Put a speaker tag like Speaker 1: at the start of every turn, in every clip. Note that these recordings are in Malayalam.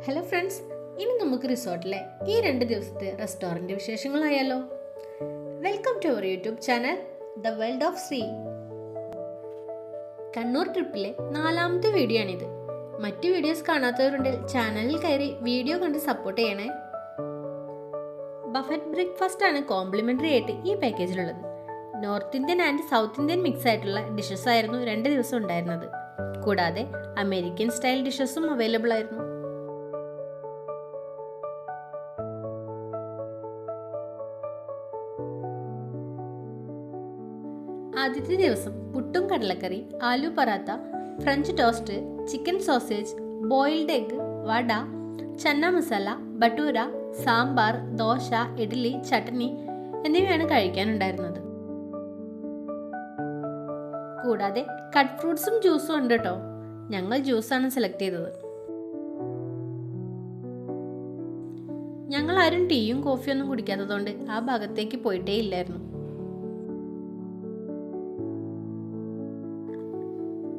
Speaker 1: ഹലോ ഫ്രണ്ട്സ്, ഇനി നമുക്ക് റിസോർട്ടിലെ ഈ 2 ദിവസത്തെ റെസ്റ്റോറൻറ്റ് വിശേഷങ്ങളായാലോ. Welcome to our YouTube channel the world of Shri. Kannur ട്രിപ്പിലെ 4ാമത്തെ വീഡിയോ ആണിത്. മറ്റു വീഡിയോസ് കാണാത്തവരുണ്ടെങ്കിൽ ചാനലിൽ കയറി വീഡിയോ കണ്ട് സപ്പോർട്ട് ചെയ്യണേ. ബഫറ്റ് ബ്രേക്ക്ഫാസ്റ്റ് ആണ് കോംപ്ലിമെൻ്ററി ആയിട്ട് ഈ പാക്കേജിലുള്ളത്. North Indian and south Indian mix ആയിട്ടുള്ള ഡിഷസ് ആയിരുന്നു 2 ദിവസം ഉണ്ടായിരുന്നത്. കൂടാതെ അമേരിക്കൻ സ്റ്റൈൽ ഡിഷസും അവൈലബിൾ ആയിരുന്നു. ആദ്യത്തെ ദിവസം പുട്ടും കടലക്കറി, aloo paratha, French toast, chicken sausage, boiled egg, vada, chana masala, bhatura, sambar, dosa, idli, chutney എന്നിവയാണ് കഴിക്കാനുണ്ടായിരുന്നത്. കൂടാതെ കട്ട് ഫ്രൂട്ട്സും ജ്യൂസും ഉണ്ട് കേട്ടോ. ഞങ്ങൾ ജ്യൂസാണ് സെലക്ട് ചെയ്തത്. ഞങ്ങൾ ആരും ടീയും കോഫിയൊന്നും കുടിക്കാത്തതുകൊണ്ട് ആ ഭാഗത്തേക്ക് പോയിട്ടേ ഇല്ലായിരുന്നു.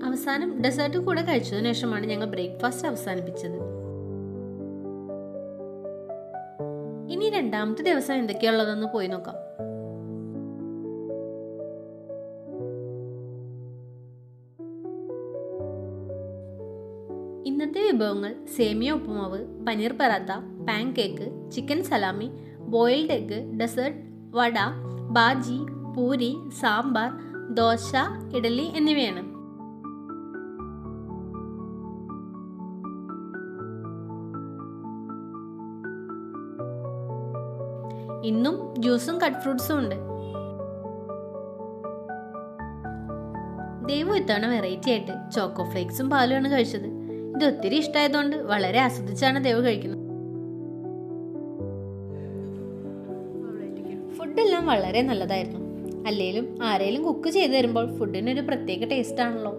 Speaker 1: അവസാനം ഡെസേർട്ട് കൂടെ കഴിച്ചതിനു ശേഷമാണ് ഞങ്ങൾ ബ്രേക്ക്ഫാസ്റ്റ് അവസാനിപ്പിച്ചത്. ഇനി 2ാമത്തെ ദിവസം എന്തൊക്കെയുള്ളതെന്ന് പോയി നോക്കാം. ഇന്നത്തെ വിഭവങ്ങൾ semiya uppumavu, paneer paratha, pancake, chicken salami, boiled egg, dessert, vada, bhaji, puri, sambar, dosa, idli എന്നിവയാണ്. ഇന്നും ജ്യൂസും കട്ട് ഫ്രൂട്ട്സും ഉണ്ട്. ദേവു ഇത്തവണ വെറൈറ്റി ആയിട്ട് ചോക്കോ ഫ്ലേക്സും പാലുമാണ് കഴിച്ചത്. ഇത് ഒത്തിരി ഇഷ്ടമായതുകൊണ്ട് വളരെ ആസ്വദിച്ചാണ് ദേവു കഴിക്കുന്നത്. ഫുഡെല്ലാം വളരെ നല്ലതായിരുന്നു. അല്ലെങ്കിലും ആരെങ്കിലും കുക്ക് ചെയ്തു തരുമ്പോൾ ഫുഡിനൊരു പ്രത്യേക ടേസ്റ്റ് ആണല്ലോ.